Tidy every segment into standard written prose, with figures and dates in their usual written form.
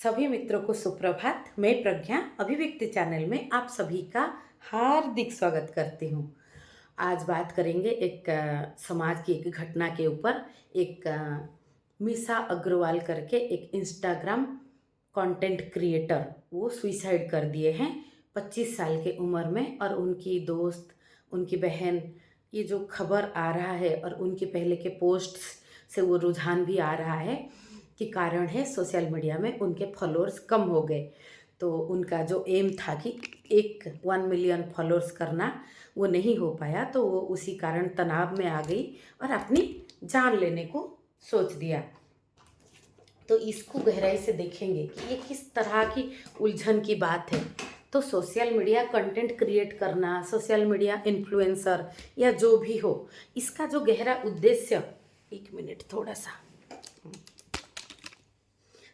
सभी मित्रों को सुप्रभात। मैं प्रज्ञा अभिव्यक्ति चैनल में आप सभी का हार्दिक स्वागत करती हूँ। आज बात करेंगे एक समाज की एक घटना के ऊपर। एक मीसा अग्रवाल करके एक इंस्टाग्राम कंटेंट क्रिएटर, वो सुइसाइड कर दिए हैं 25 साल के उम्र में। और उनकी दोस्त, उनकी बहन, ये जो खबर आ रहा है और उनके पहले के पोस्ट्स से वो रुझान भी आ रहा है कि कारण है सोशल मीडिया में उनके फॉलोअर्स कम हो गए। तो उनका जो एम था कि 1 मिलियन फॉलोअर्स करना, वो नहीं हो पाया। तो वो उसी कारण तनाव में आ गई और अपनी जान लेने को सोच दिया। तो इसको गहराई से देखेंगे कि ये किस तरह की उलझन की बात है। तो सोशल मीडिया कंटेंट क्रिएट करना, सोशल मीडिया इन्फ्लुएंसर या जो भी हो, इसका जो गहरा उद्देश्य, एक मिनट थोड़ा सा,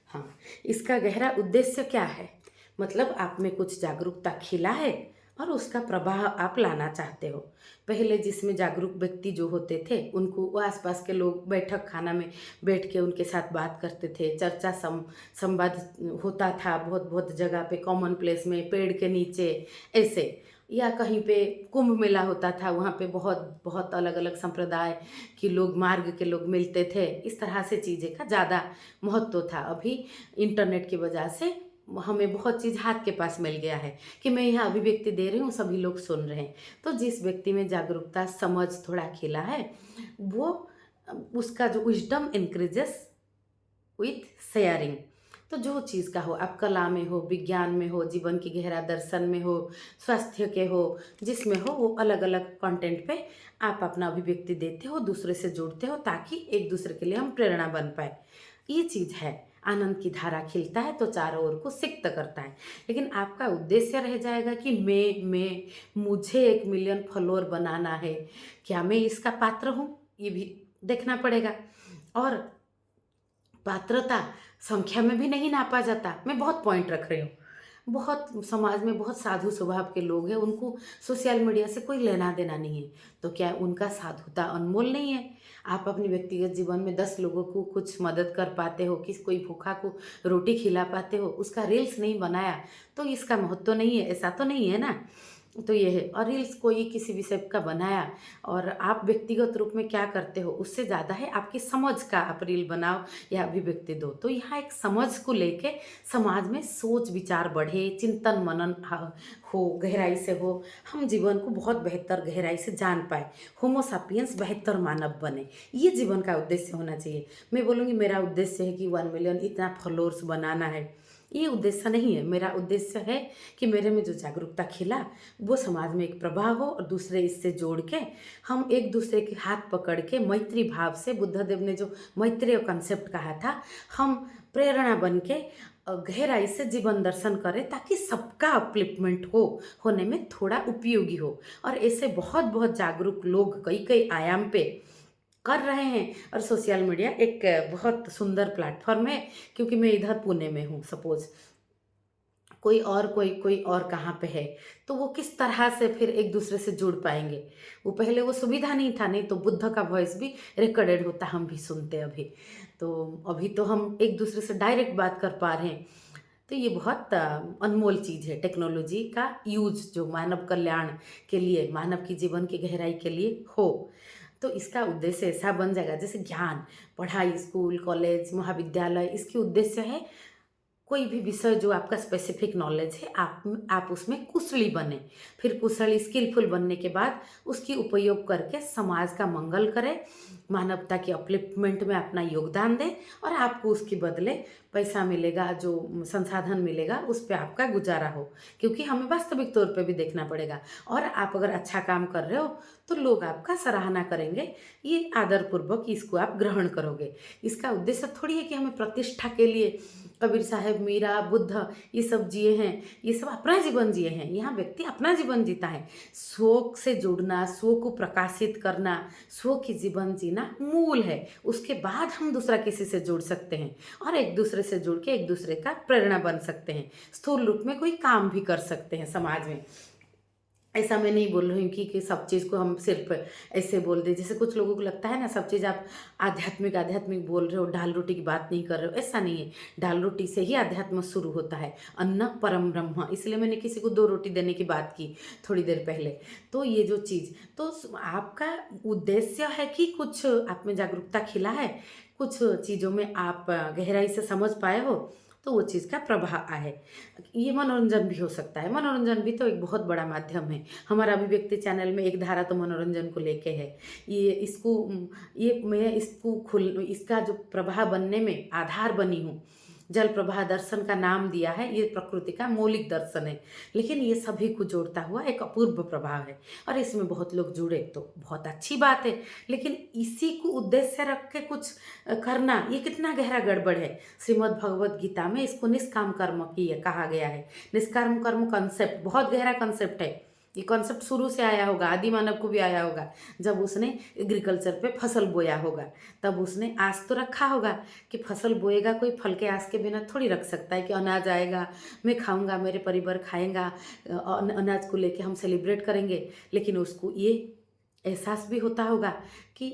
हाँ, इसका गहरा उद्देश्य क्या है? मतलब आप में कुछ जागरूकता खिला है और उसका प्रभाव आप लाना चाहते हो। पहले जिसमें जागरूक व्यक्ति जो होते थे, उनको वो आसपास के लोग बैठक खाना में बैठ के उनके साथ बात करते थे, चर्चा संवाद होता था बहुत बहुत जगह पे, कॉमन प्लेस में, पेड़ के नीचे, ऐसे, या कहीं पे कुंभ मेला होता था, वहाँ पे बहुत बहुत अलग अलग संप्रदाय के लोग, मार्ग के लोग मिलते थे। इस तरह से चीज़ें का ज़्यादा महत्व था। अभी इंटरनेट की वजह से हमें बहुत चीज़ हाथ के पास मिल गया है कि मैं यहाँ अभिव्यक्ति दे रही हूँ, सभी लोग सुन रहे हैं। तो जिस व्यक्ति में जागरूकता, समझ थोड़ा खिला है, वो उसका जो विजडम इंक्रीजेस विथ शेयरिंग। तो जो चीज़ का हो, आप कला में हो, विज्ञान में हो, जीवन की गहरा दर्शन में हो, स्वास्थ्य के हो, जिसमें हो, वो अलग अलग कंटेंट पे आप अपना अभिव्यक्ति देते हो, दूसरे से जुड़ते हो, ताकि एक दूसरे के लिए हम प्रेरणा बन पाए। ये चीज़ है। आनंद की धारा खिलता है तो चारों ओर को सिक्त करता है। लेकिन आपका उद्देश्य रह जाएगा कि मुझे 1 मिलियन फॉलोअर बनाना है, क्या मैं इसका पात्र हूँ? ये भी देखना पड़ेगा। और पात्रता संख्या में भी नहीं नापा जाता। मैं बहुत पॉइंट रख रही हूँ। बहुत समाज में बहुत साधु स्वभाव के लोग हैं, उनको सोशल मीडिया से कोई लेना देना नहीं है। तो क्या उनका साधुता अनमोल नहीं है? आप अपने व्यक्तिगत जीवन में 10 लोगों को कुछ मदद कर पाते हो, किस कोई भूखा को रोटी खिला पाते हो, उसका रील्स नहीं बनाया तो इसका महत्व तो नहीं है? ऐसा तो नहीं है ना। तो ये है। और रील्स कोई किसी विषय का बनाया और आप व्यक्तिगत रूप में क्या करते हो, उससे ज़्यादा है आपकी समझ का आप रील बनाओ या अभिव्यक्ति दो। तो यहाँ एक समझ को लेके समाज में सोच विचार बढ़े, चिंतन मनन हो, गहराई से हो, हम जीवन को बहुत बेहतर गहराई से जान पाए, होमो सापियंस बेहतर मानव बने। ये जीवन का उद्देश्य होना चाहिए। मैं बोलूँगी मेरा उद्देश्य है कि 1 मिलियन इतना फॉलोअर्स बनाना है, ये उद्देश्य नहीं है। मेरा उद्देश्य है कि मेरे में जो जागरूकता खिला, वो समाज में एक प्रभाव हो और दूसरे इससे जोड़ के हम एक दूसरे के हाथ पकड़ के मैत्री भाव से, बुद्धदेव ने जो मैत्रेय कॉन्सेप्ट कहा था, हम प्रेरणा बन के गहराई से जीवन दर्शन करें, ताकि सबका अपलिफ्टमेंट होने में थोड़ा उपयोगी हो। और ऐसे बहुत बहुत जागरूक लोग कई कई आयाम पे कर रहे हैं। और सोशल मीडिया एक बहुत सुंदर प्लेटफॉर्म है, क्योंकि मैं इधर पुणे में हूँ, सपोज़ कोई और कहाँ पे है, तो वो किस तरह से फिर एक दूसरे से जुड़ पाएंगे? वो पहले वो सुविधा नहीं था, नहीं तो बुद्ध का वॉइस भी रिकॉर्डेड होता, हम भी सुनते अभी। तो अभी तो हम एक दूसरे से डायरेक्ट बात कर पा रहे हैं। तो ये बहुत अनमोल चीज़ है, टेक्नोलॉजी का यूज जो मानव कल्याण के लिए, मानव की जीवन की गहराई के लिए हो। तो इसका उद्देश्य ऐसा बन जाएगा जैसे ज्ञान, पढ़ाई, स्कूल, कॉलेज, महाविद्यालय, इसकी उद्देश्य है कोई भी विषय जो आपका स्पेसिफिक नॉलेज है, आप उसमें कुशली बने। फिर कुशल स्किलफुल बनने के बाद उसकी उपयोग करके समाज का मंगल करें, मानवता की अपलिफ्टमेंट में अपना योगदान दें, और आपको उसके बदले पैसा मिलेगा, जो संसाधन मिलेगा, उस पे आपका गुजारा हो। क्योंकि हमें वास्तविक तौर पे भी देखना पड़ेगा। और आप अगर अच्छा काम कर रहे हो तो लोग आपका सराहना करेंगे, ये आदरपूर्वक इसको आप ग्रहण करोगे। इसका उद्देश्य थोड़ी है कि हमें प्रतिष्ठा के लिए, कबीर साहब, मीरा, बुद्ध, ये सब जिए हैं, ये सब अपना जीवन जिए हैं। यहाँ व्यक्ति अपना जीवन जीता है। स्व से जुड़ना, स्व को प्रकाशित करना, स्व की जीवन जीना मूल है। उसके बाद हम दूसरा किसी से जुड़ सकते हैं और एक दूसरे से जुड़ के एक दूसरे का प्रेरणा बन सकते हैं, स्थूल रूप में कोई काम भी कर सकते हैं समाज में। ऐसा मैं नहीं बोल रही हूँ कि सब चीज़ को हम सिर्फ ऐसे बोल दें। जैसे कुछ लोगों को लगता है ना सब चीज़ आप आध्यात्मिक आध्यात्मिक बोल रहे हो, दाल रोटी की बात नहीं कर रहे हो, ऐसा नहीं है। दाल रोटी से ही अध्यात्म शुरू होता है। अन्न परम ब्रह्म, इसलिए मैंने किसी को 2 रोटी देने की बात की थोड़ी देर पहले। तो ये जो चीज़ तो आपका उद्देश्य है कि कुछ आप में जागरूकता खिला है, कुछ चीज़ों में आप गहराई से समझ पाए हो, तो वो चीज़ का प्रभाव आए। ये मनोरंजन भी हो सकता है। मनोरंजन भी तो एक बहुत बड़ा माध्यम है। हमारा अभिव्यक्ति चैनल में एक धारा तो मनोरंजन को लेके है। ये इसको ये मैं इसको खुल इसका जो प्रवाह बनने में आधार बनी हूँ। जल प्रवाह दर्शन का नाम दिया है, ये प्रकृति का मौलिक दर्शन है। लेकिन ये सभी को जोड़ता हुआ एक अपूर्व प्रभाव है और इसमें बहुत लोग जुड़े तो बहुत अच्छी बात है। लेकिन इसी को उद्देश्य रख के कुछ करना, ये कितना गहरा गड़बड़ है। श्रीमद् भगवत गीता में इसको निष्काम कर्म की कहा गया है। निष्काम कर्म कंसेप्ट बहुत गहरा कंसेप्ट है। ये कॉन्सेप्ट शुरू से आया होगा, आदि मानव को भी आया होगा। जब उसने एग्रीकल्चर पे फसल बोया होगा, तब उसने आस तो रखा होगा कि फसल बोएगा कोई, फल के आस के बिना थोड़ी रख सकता है कि अनाज आएगा, मैं खाऊंगा, मेरे परिवार खाएंगा, अनाज को लेके हम सेलिब्रेट करेंगे। लेकिन उसको ये एहसास भी होता होगा कि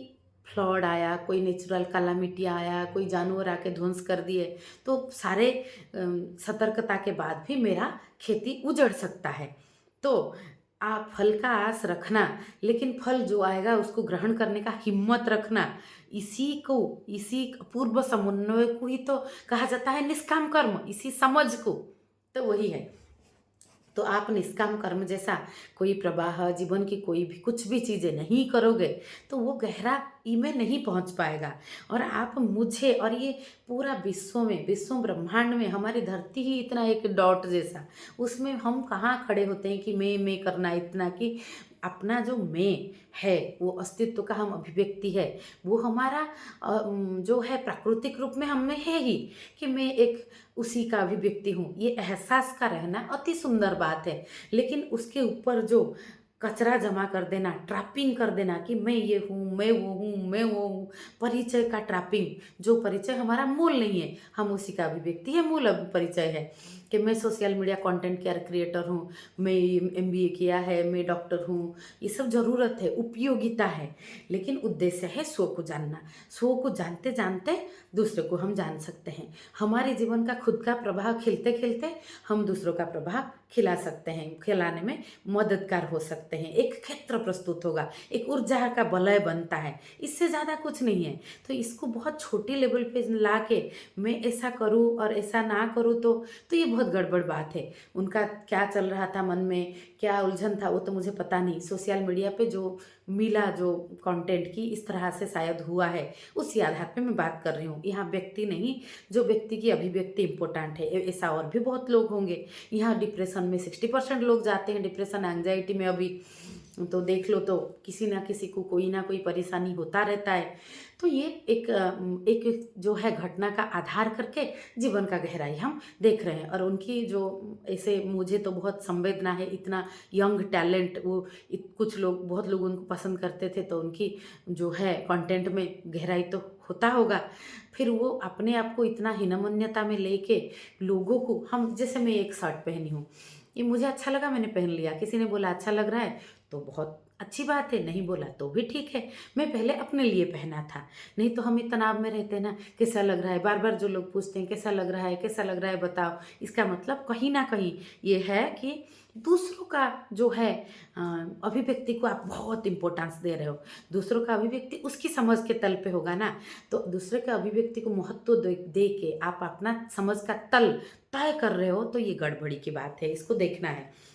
फ्लड आया, कोई नेचुरल कैलामिटी आया, कोई जानवर आके ध्वंस कर दिए, तो सारे सतर्कता के बाद भी मेरा खेती उजड़ सकता है। तो आप फल का आस रखना, लेकिन फल जो आएगा उसको ग्रहण करने का हिम्मत रखना, इसी पूर्व समन्वय को ही तो कहा जाता है निष्काम कर्म, इसी समझ को। तो वही है। तो आप निष्काम कर्म जैसा कोई प्रवाह जीवन की कोई भी कुछ भी चीज़ें नहीं करोगे तो वो गहराई में नहीं पहुंच पाएगा। और आप मुझे और ये पूरा विश्व ब्रह्मांड में हमारी धरती ही इतना एक डॉट जैसा, उसमें हम कहाँ खड़े होते हैं कि मैं करना इतना कि अपना जो मैं है वो अस्तित्व का हम अभिव्यक्ति है, वो हमारा जो है प्राकृतिक रूप में हम में है ही कि मैं एक उसी का अभिव्यक्ति हूँ। ये एहसास का रहना अति सुंदर बात है। लेकिन उसके ऊपर जो कचरा जमा कर देना, ट्रैपिंग कर देना कि मैं ये हूँ, मैं वो हूँ, मैं वो हूँ, परिचय का ट्रैपिंग, जो परिचय हमारा मूल नहीं है, हम उसी का अभिव्यक्ति है, मूल परिचय है कि मैं सोशल मीडिया कंटेंट क्रिएटर हूँ, मैं एमबीए किया है, मैं डॉक्टर हूँ। ये सब ज़रूरत है, उपयोगिता है, लेकिन उद्देश्य है स्व को जानना। स्व को जानते जानते दूसरे को हम जान सकते हैं। हमारे जीवन का खुद का प्रभाव खिलते खिलते हम दूसरों का प्रभाव खिला सकते हैं, खिलाने में मददगार हो सकते हैं। एक क्षेत्र प्रस्तुत होगा, एक ऊर्जा का वलय बनता है, इससे ज़्यादा कुछ नहीं है। तो इसको बहुत छोटी लेवल पे ला के मैं ऐसा करूँ और ऐसा ना करूँ तो ये बहुत गड़बड़ बात है। उनका क्या चल रहा था मन में, क्या उलझन था, वो तो मुझे पता नहीं। सोशल मीडिया पे जो मिला, जो कंटेंट की इस तरह से शायद हुआ है, उसी आधार पे मैं बात कर रही हूँ। यहाँ व्यक्ति नहीं, जो व्यक्ति की अभिव्यक्ति इम्पोर्टेंट है। ऐसा और भी बहुत लोग होंगे। यहाँ डिप्रेशन में 60% लोग जाते हैं, डिप्रेशन एंग्जाइटी में अभी तो देख लो, तो किसी ना किसी को कोई ना कोई परेशानी होता रहता है। तो ये एक जो है घटना का आधार करके जीवन का गहराई हम देख रहे हैं। और उनकी जो ऐसे मुझे तो बहुत संवेदना है, इतना यंग टैलेंट, वो कुछ लोग बहुत लोग उनको पसंद करते थे, तो उनकी जो है कंटेंट में गहराई तो होता होगा। फिर वो अपने आप को इतना हीनमन्यता में लेके लोगों को, हम जैसे मैं एक शर्ट पहनी हूँ, ये मुझे अच्छा लगा, मैंने पहन लिया, किसी ने बोला अच्छा लग रहा है तो बहुत अच्छी बात है, नहीं बोला तो भी ठीक है। मैं पहले अपने लिए पहना था, नहीं तो हम तनाव में रहते ना, कैसा लग रहा है, बार बार जो लोग पूछते हैं कैसा लग रहा है, कैसा लग रहा है बताओ, इसका मतलब कहीं ना कहीं ये है कि दूसरों का जो है अभिव्यक्ति को आप बहुत इम्पोर्टेंस दे रहे हो। दूसरों का अभिव्यक्ति उसकी समझ के तल पे होगा ना, तो दूसरे के अभिव्यक्ति को महत्व दे के आप अपना समझ का तल तय कर रहे हो, तो ये गड़बड़ी की बात है, इसको देखना है।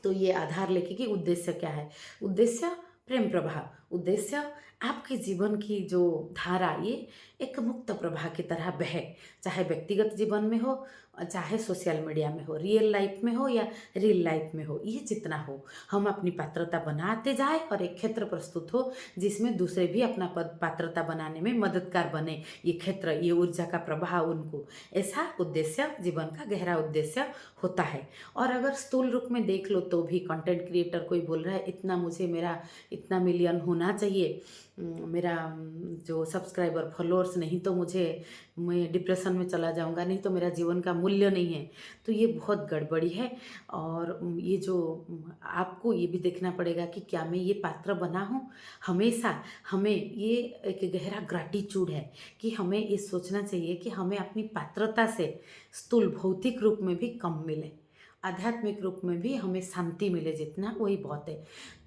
तो ये आधार लेके कि उद्देश्य क्या है। उद्देश्य प्रेम प्रवाह, उद्देश्य आपके जीवन की जो धारा ये एक मुक्त प्रवाह की तरह बहे, चाहे व्यक्तिगत जीवन में हो, चाहे सोशल मीडिया में हो, रियल लाइफ में हो या रियल लाइफ में हो, ये जितना हो हम अपनी पात्रता बनाते जाए और एक क्षेत्र प्रस्तुत हो जिसमें दूसरे भी अपना पात्रता बनाने में मददगार बने। ये क्षेत्र, ये ऊर्जा का प्रवाह उनको, ऐसा उद्देश्य जीवन का गहरा उद्देश्य होता है। और अगर स्थूल रूप में देख लो तो भी कंटेंट क्रिएटर कोई बोल रहा है इतना मुझे, मेरा इतना मिलियन होना चाहिए, मेरा जो सब्सक्राइबर फॉलोअर्स नहीं तो मुझे मैं डिप्रेशन में चला जाऊंगा, नहीं तो मेरा जीवन का मूल्य नहीं है। तो ये बहुत गड़बड़ी है। और ये जो आपको ये भी देखना पड़ेगा कि क्या मैं ये पात्र बना हूँ। हमेशा हमें ये एक गहरा ग्रैटिट्यूड है कि हमें ये सोचना चाहिए कि हमें अपनी पात्रता से स्थूल भौतिक रूप में भी कम मिले, आध्यात्मिक रूप में भी हमें शांति मिले, जितना वही बहुत है।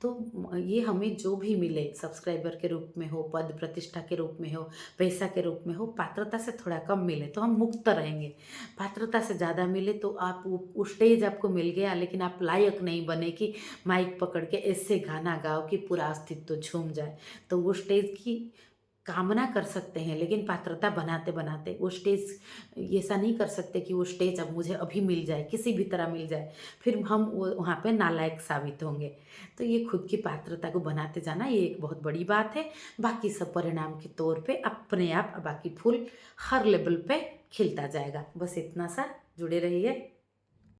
तो ये हमें जो भी मिले, सब्सक्राइबर के रूप में हो, पद प्रतिष्ठा के रूप में हो, पैसा के रूप में हो, पात्रता से थोड़ा कम मिले तो हम मुक्त रहेंगे। पात्रता से ज़्यादा मिले तो आप वो स्टेज आपको मिल गया, लेकिन आप लायक नहीं बने कि माइक पकड़ के ऐसे गाना गाओ कि पूरा अस्तित्व झूम जाए। तो वो स्टेज की कामना कर सकते हैं, लेकिन पात्रता बनाते बनाते वो स्टेज ऐसा नहीं कर सकते कि वो स्टेज अब मुझे अभी मिल जाए, किसी भी तरह मिल जाए, फिर हम वो वहाँ पे नालायक साबित होंगे। तो ये खुद की पात्रता को बनाते जाना, ये एक बहुत बड़ी बात है। बाकी सब परिणाम के तौर पे अपने आप बाकी फूल हर लेवल पे खिलता जाएगा। बस इतना सा, जुड़े रहिए।